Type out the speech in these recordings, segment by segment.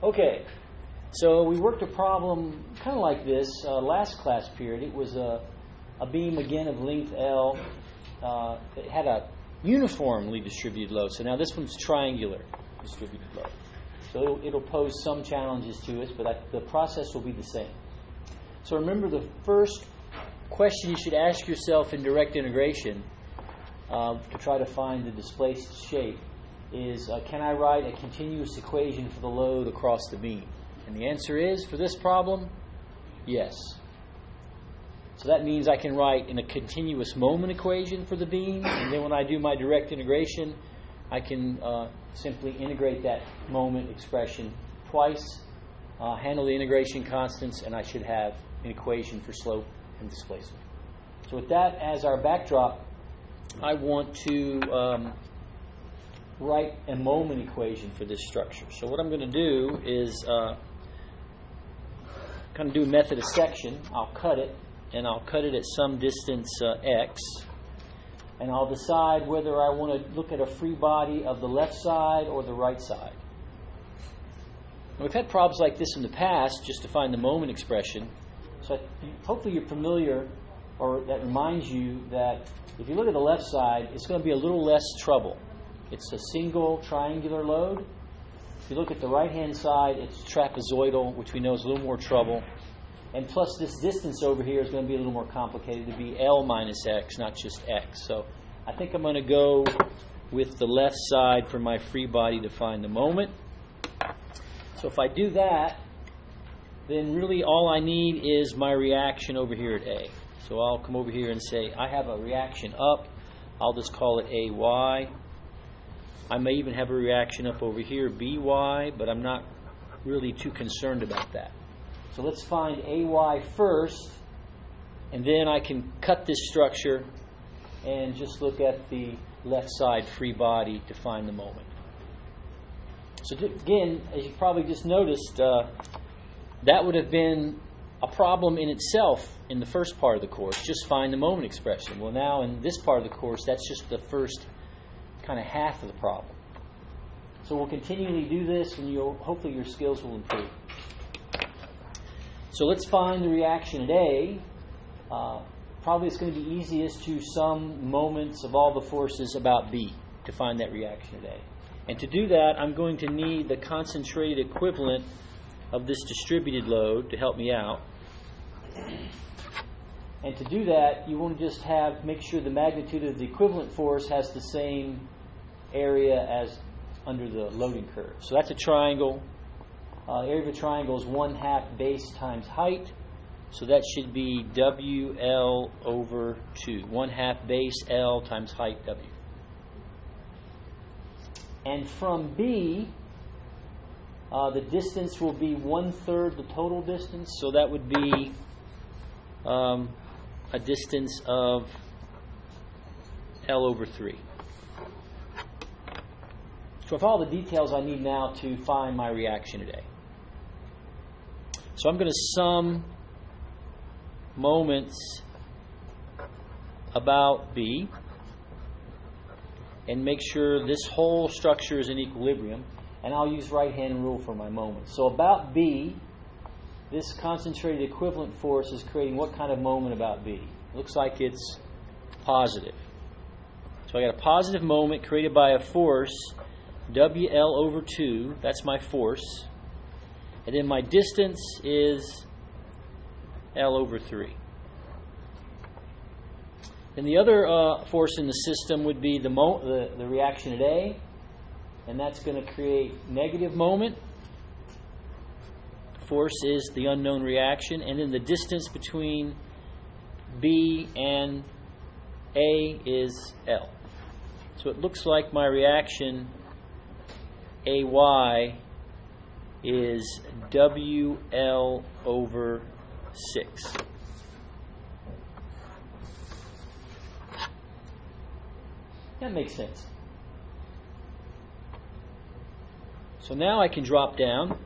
Okay, so we worked a problem kind of like this last class period. It was a beam, again, of length L. It had a uniformly distributed load. So now this one's triangular distributed load. So it'll pose some challenges to us, but the process will be the same. So remember, the first question you should ask yourself in direct integration to try to find the displaced shape is, can I write a continuous equation for the load across the beam? And the answer is, for this problem, yes. So that means I can write in a continuous moment equation for the beam, and then when I do my direct integration, I can simply integrate that moment expression twice, handle the integration constants, and I should have an equation for slope and displacement. So with that as our backdrop, I want to write a moment equation for this structure. So what I'm going to do is kind of do a method of section. I'll cut it, and I'll cut it at some distance x, and I'll decide whether I want to look at a free body of the left side or the right side. And we've had problems like this in the past just to find the moment expression. So hopefully you're familiar, or that reminds you that if you look at the left side, it's going to be a little less trouble. It's a single triangular load. If you look at the right-hand side, it's trapezoidal, which we know is a little more trouble. And plus this distance over here is going to be a little more complicated to be L minus X, not just X. So I think I'm going to go with the left side for my free body to find the moment. So if I do that, then really all I need is my reaction over here at A. So I'll come over here and say I have a reaction up. I'll just call it AY. I may even have a reaction up over here, BY, but I'm not really too concerned about that. So let's find AY first, and then I can cut this structure and just look at the left side free body to find the moment. So again, as you probably just noticed, that would have been a problem in itself in the first part of the course. Just find the moment expression. Well, now in this part of the course, that's just the first kind of half of the problem. So we'll continually do this, and hopefully your skills will improve. So let's find the reaction at A. Probably it's going to be easiest to sum moments of all the forces about B to find that reaction at A. And to do that, I'm going to need the concentrated equivalent of this distributed load to help me out. And to do that, you want to just make sure the magnitude of the equivalent force has the same area as under the loading curve. So that's a triangle. Area of a triangle is 1/2 base times height. So that should be WL over 2. 1/2 base L times height W. And from B, the distance will be 1/3 the total distance. So that would be a distance of L over 3. So I have all the details I need now to find my reaction at A. So I'm going to sum moments about B and make sure this whole structure is in equilibrium. And I'll use right-hand rule for my moments. So about B, this concentrated equivalent force is creating what kind of moment about B? Looks like it's positive. So I got a positive moment created by a force, WL over 2. That's my force. And then my distance is L over 3. And the other force in the system would be the reaction at A. And that's going to create negative moment. Force is the unknown reaction. And then the distance between B and A is L. So it looks like my reaction AY is WL over 6. That makes sense. So now I can drop down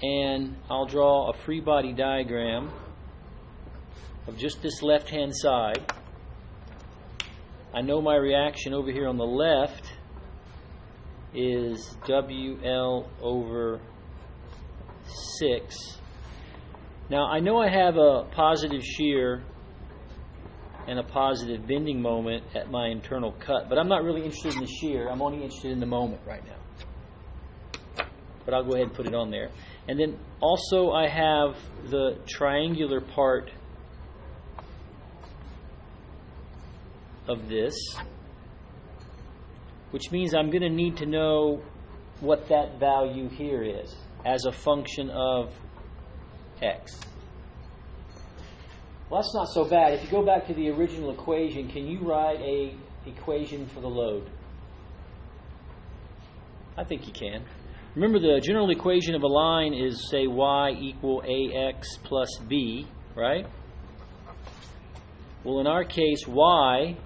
and I'll draw a free body diagram of just this left-hand side. I know my reaction over here on the left is WL over 6. Now I know I have a positive shear and a positive bending moment at my internal cut, but I'm not really interested in the shear. I'm only interested in the moment right now. But I'll go ahead and put it on there. And then also I have the triangular part of this, which means I'm going to need to know what that value here is as a function of x. Well, that's not so bad. If you go back to the original equation, can you write a equation for the load? I think you can. Remember, the general equation of a line is, say, y equal ax plus b, right? Well, in our case, y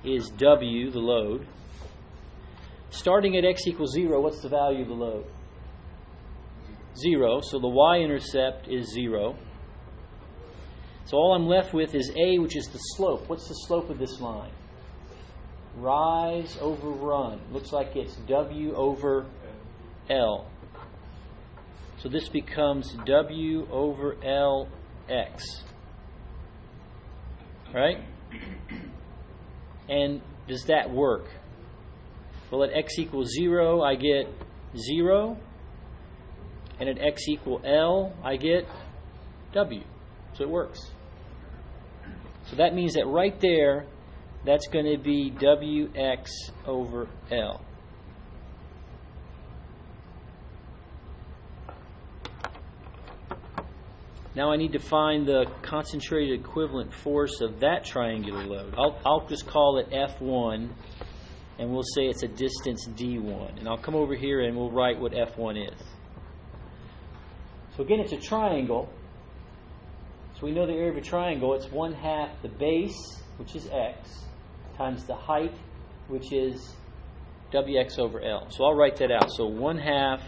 is w, the load. Starting at x equals 0, what's the value of the load? 0. So the y-intercept is 0. So all I'm left with is a, which is the slope. What's the slope of this line? Rise over run. Looks like it's w over L. So this becomes w over Lx. Right? And does that work? Well, at x equals 0, I get 0. And at x equal L, I get w. So it works. So that means that right there, that's going to be Wx over L. Now I need to find the concentrated equivalent force of that triangular load. I'll just call it F1, and we'll say it's a distance D1. And I'll come over here and we'll write what F1 is. So again, it's a triangle. So we know the area of a triangle. It's 1/2 the base, which is x, times the height, which is Wx over L. So I'll write that out. So 1/2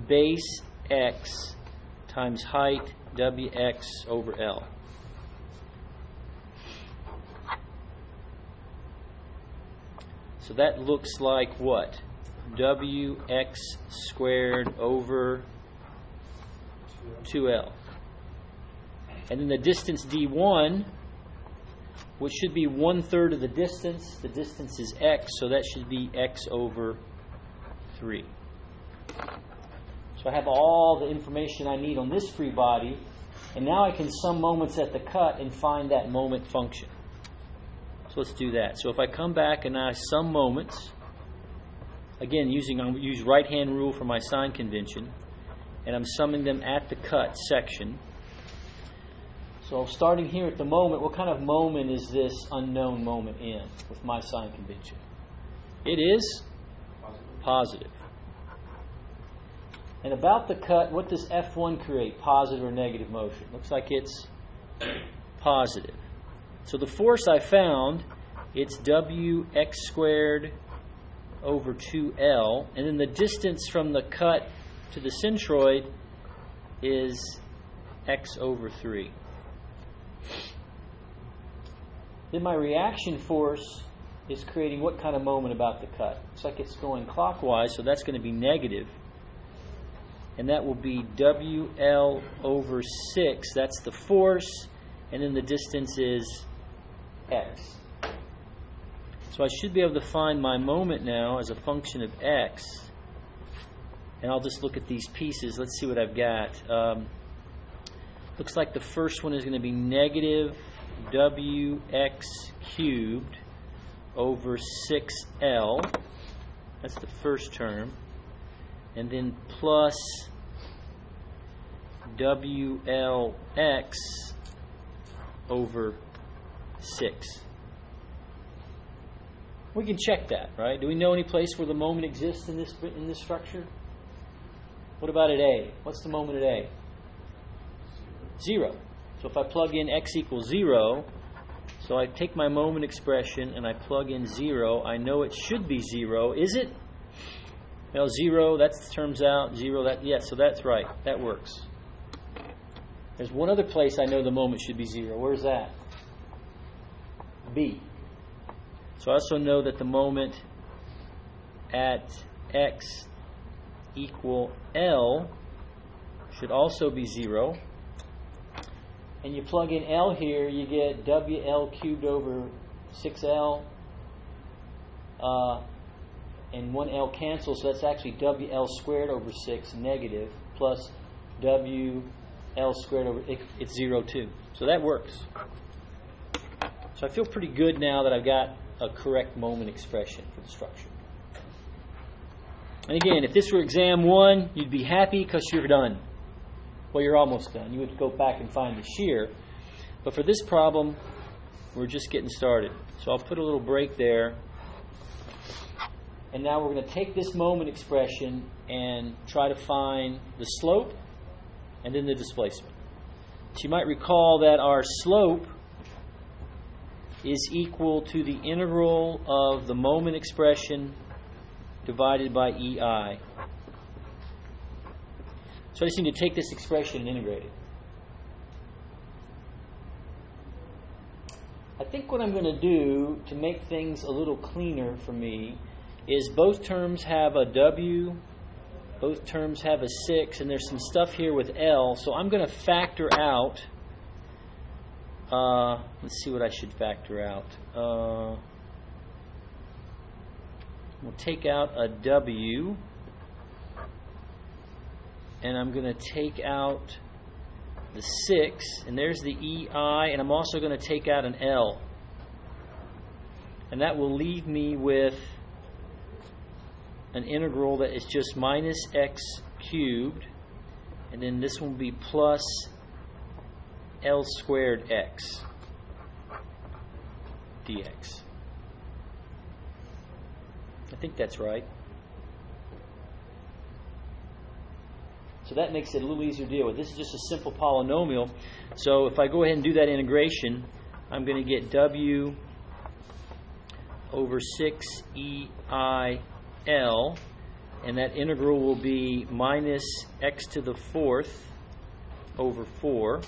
base x times height Wx over L. So that looks like what? Wx squared over 2L. And then the distance D1, which should be 1/3 of the distance. The distance is x, so that should be x over 3. So I have all the information I need on this free body, and now I can sum moments at the cut and find that moment function. So let's do that. So if I come back and I sum moments, again, I'll use right-hand rule for my sign convention, and I'm summing them at the cut section. So starting here at the moment, what kind of moment is this unknown moment in with my sign convention? It is positive. And about the cut, what does F1 create? Positive or negative motion? Looks like it's positive. So the force I found, it's Wx squared over 2L. And then the distance from the cut to the centroid is x over 3. Then my reaction force is creating what kind of moment about the cut? Looks like it's going clockwise, so that's going to be negative. And that will be WL over 6. That's the force. And then the distance is x. So I should be able to find my moment now as a function of x. And I'll just look at these pieces. Let's see what I've got. Looks like the first one is going to be negative Wx cubed over 6L. That's the first term. And then plus WLx over 6. We can check that, right? Do we know any place where the moment exists in this structure? What about at A? What's the moment at A? 0. So if I plug in x equals 0, so I take my moment expression and I plug in 0, I know it should be 0. Is it? Well, 0, that turns out 0. Yes, so that's right. That works. There's one other place I know the moment should be 0. Where's that? B. So I also know that the moment at x equal L should also be 0. And you plug in L here, you get WL cubed over 6L. And 1L cancels, so that's actually WL squared over 6 negative plus WL squared over, it's 0 too. So that works. So I feel pretty good now that I've got a correct moment expression for the structure. And again, if this were exam 1, you'd be happy because you're done. Well, you're almost done. You would go back and find the shear. But for this problem, we're just getting started. So I'll put a little break there. And now we're going to take this moment expression and try to find the slope and then the displacement. So you might recall that our slope is equal to the integral of the moment expression divided by EI. So I just need to take this expression and integrate it. I think what I'm going to do to make things a little cleaner for me is both terms have a W, both terms have a 6, and there's some stuff here with L, so I'm going to factor out, let's see what I should factor out. We'll take out a W, and I'm going to take out the 6, and there's the EI, and I'm also going to take out an L. And that will leave me with an integral that is just minus x cubed, and then this will be plus L squared x dx. I think that's right. So that makes it a little easier to deal with. This is just a simple polynomial. So if I go ahead and do that integration, I'm going to get W over 6EIL, and that integral will be minus x to the 4th over 4.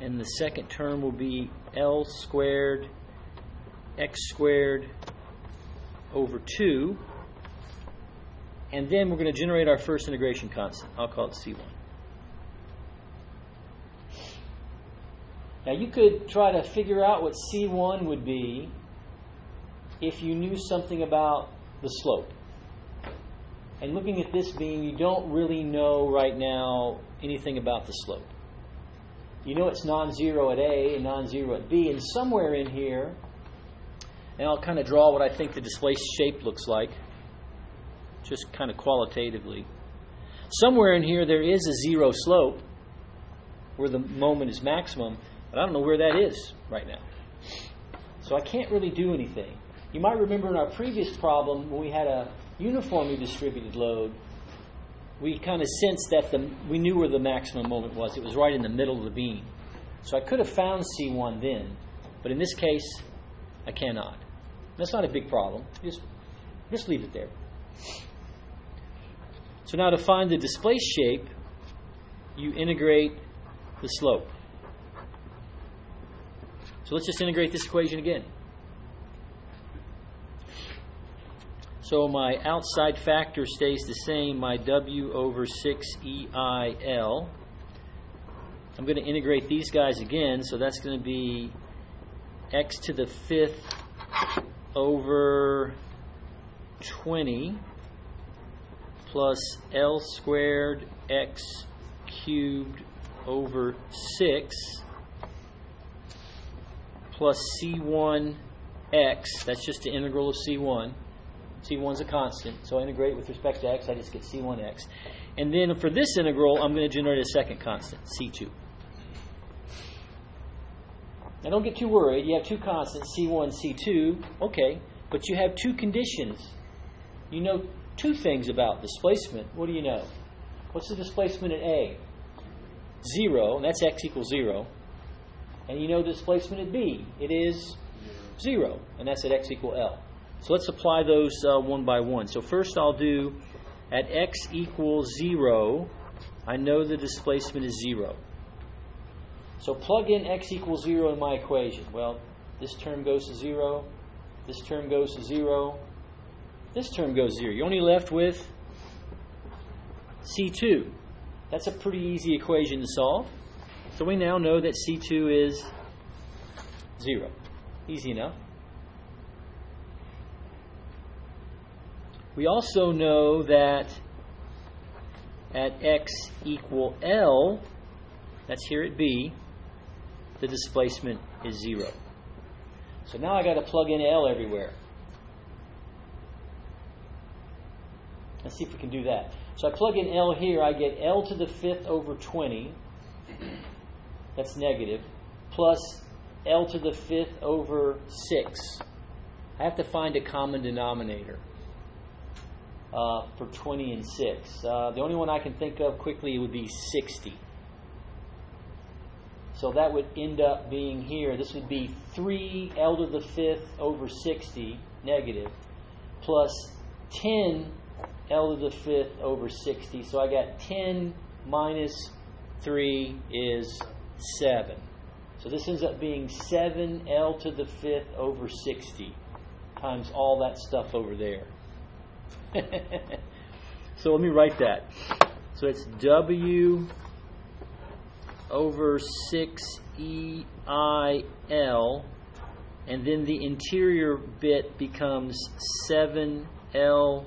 And the second term will be L squared x squared over 2. And then we're going to generate our first integration constant. I'll call it C1. Now you could try to figure out what C1 would be if you knew something about the slope. And looking at this beam, you don't really know right now anything about the slope. You know it's non-zero at A and non-zero at B, and somewhere in here, and I'll kind of draw what I think the displaced shape looks like, just kind of qualitatively. Somewhere in here there is a zero slope where the moment is maximum, but I don't know where that is right now. So I can't really do anything. You might remember in our previous problem when we had a uniformly distributed load, we kind of sensed that we knew where the maximum moment was. It was right in the middle of the beam. So I could have found C1 then, but in this case, I cannot. That's not a big problem. Just leave it there. So now to find the displaced shape, you integrate the slope. So let's just integrate this equation again. So my outside factor stays the same, my W over 6EIL. I'm going to integrate these guys again, so that's going to be x to the 5th over 20 plus L squared x cubed over 6 plus C1x, that's just the integral of C1. C1's a constant, so I integrate with respect to x, I just get C1x. And then for this integral, I'm going to generate a second constant, C2. Now don't get too worried, you have two constants, C1, C2, okay, but you have two conditions. You know two things about displacement. What do you know? What's the displacement at A? 0, and that's x equals 0. And you know the displacement at B. It is 0, and that's at x equal L. So let's apply those one by one. So first I'll do at x equals 0, I know the displacement is 0. So plug in x equals 0 in my equation. Well, this term goes to 0, this term goes to 0, This term goes 0. You're only left with C2. That's a pretty easy equation to solve. So we now know that C2 is 0. Easy enough. We also know that at x equal L, that's here at B, the displacement is 0. So now I got to plug in L everywhere. Let's see if we can do that. So I plug in L here, I get L to the 5th over 20, that's negative, plus L to the 5th over 6. I have to find a common denominator for 20 and 6. The only one I can think of quickly would be 60. So that would end up being here, this would be 3 L to the 5th over 60, negative, plus 10 L to the 5th over 60. So I got 10 minus 3 is 7. So this ends up being 7 L to the 5th over 60 times all that stuff over there. So let me write that. So it's W over 6EIL, and then the interior bit becomes 7L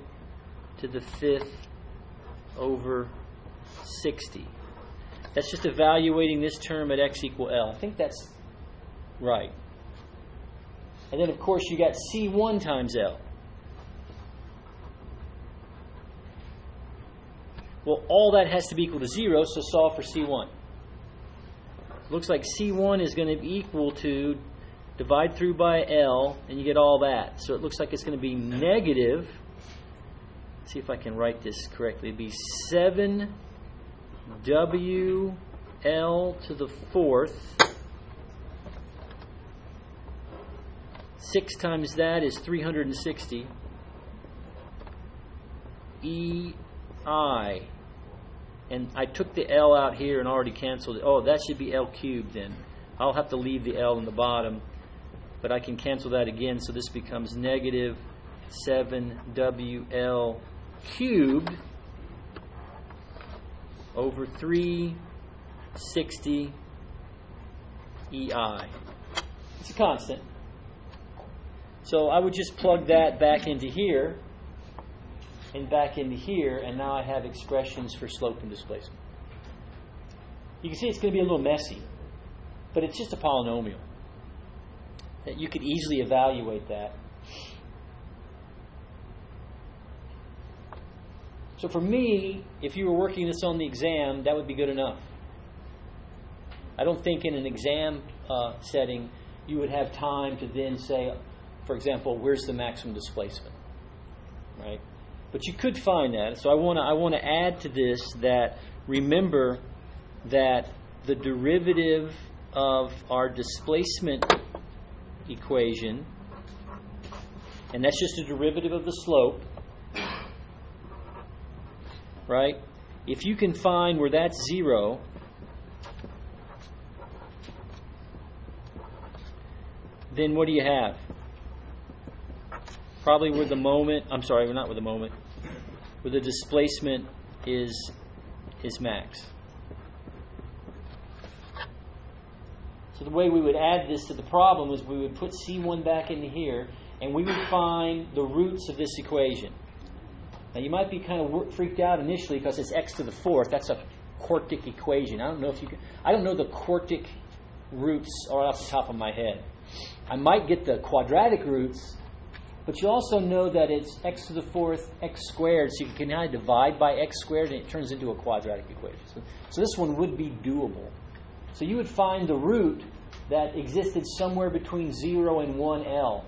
to the 5th over 60. That's just evaluating this term at x equal L. I think that's right. And then, of course, you got C1 times L. Well, all that has to be equal to 0, so solve for C1. Looks like C1 is going to be equal to, divide through by L, and you get all that. So it looks like it's going to be negative, let's see if I can write this correctly, it'd be 7WL to the 4th. 6 times that is 360. EI. And I took the L out here and already canceled it. Oh, that should be L cubed then. I'll have to leave the L in the bottom, but I can cancel that again, so this becomes negative 7WL cubed over 360 EI. It's a constant. So I would just plug that back into here and back into here, and now I have expressions for slope and displacement. You can see it's going to be a little messy, but it's just a polynomial. That you could easily evaluate that. So for me, if you were working this on the exam, that would be good enough. I don't think in an exam setting you would have time to then say, for example, where's the maximum displacement, right? But you could find that. So I want to add to this that remember that the derivative of our displacement equation, and that's just a derivative of the slope, right? If you can find where that's 0, then what do you have? Probably where the moment, I'm sorry, not where the moment, where the displacement is max. So the way we would add this to the problem is we would put C1 back into here, and we would find the roots of this equation. Now you might be kind of freaked out initially because it's x to the 4th. That's a quartic equation. I don't know the quartic roots are off the top of my head. I might get the quadratic roots, but you also know that it's x to the 4th, x squared, so you can kind of divide by x squared, and it turns into a quadratic equation. So this one would be doable. So you would find the root that existed somewhere between 0 and 1L.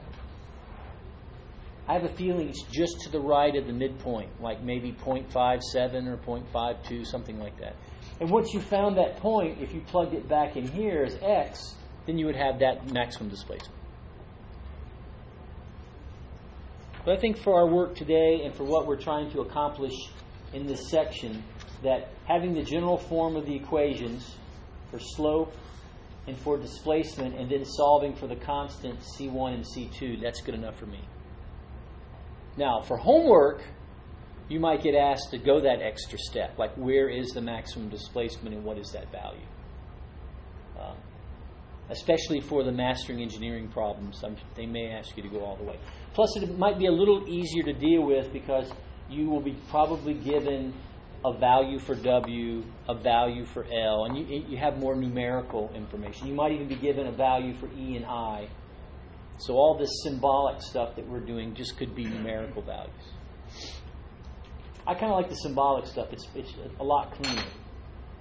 I have a feeling it's just to the right of the midpoint, like maybe 0.57 or 0.52, something like that. And once you found that point, if you plugged it back in here as x, then you would have that maximum displacement. But I think for our work today and for what we're trying to accomplish in this section, that having the general form of the equations for slope and for displacement and then solving for the constant C1 and C2, that's good enough for me. Now, for homework, you might get asked to go that extra step, like where is the maximum displacement and what is that value? Especially for the mastering engineering problems, they may ask you to go all the way. Plus, it might be a little easier to deal with because you will be probably given a value for W, a value for L, and you have more numerical information. You might even be given a value for E and I. So all this symbolic stuff that we're doing just could be numerical values. I kind of like the symbolic stuff. It's a lot cleaner.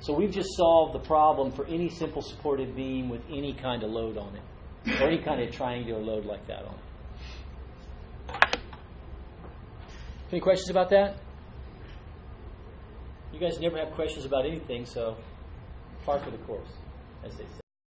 So we've just solved the problem for any simple supported beam with any kind of load on it, or any kind of triangular load like that on it. Any questions about that? You guys never have questions about anything, so par for the course, as they say.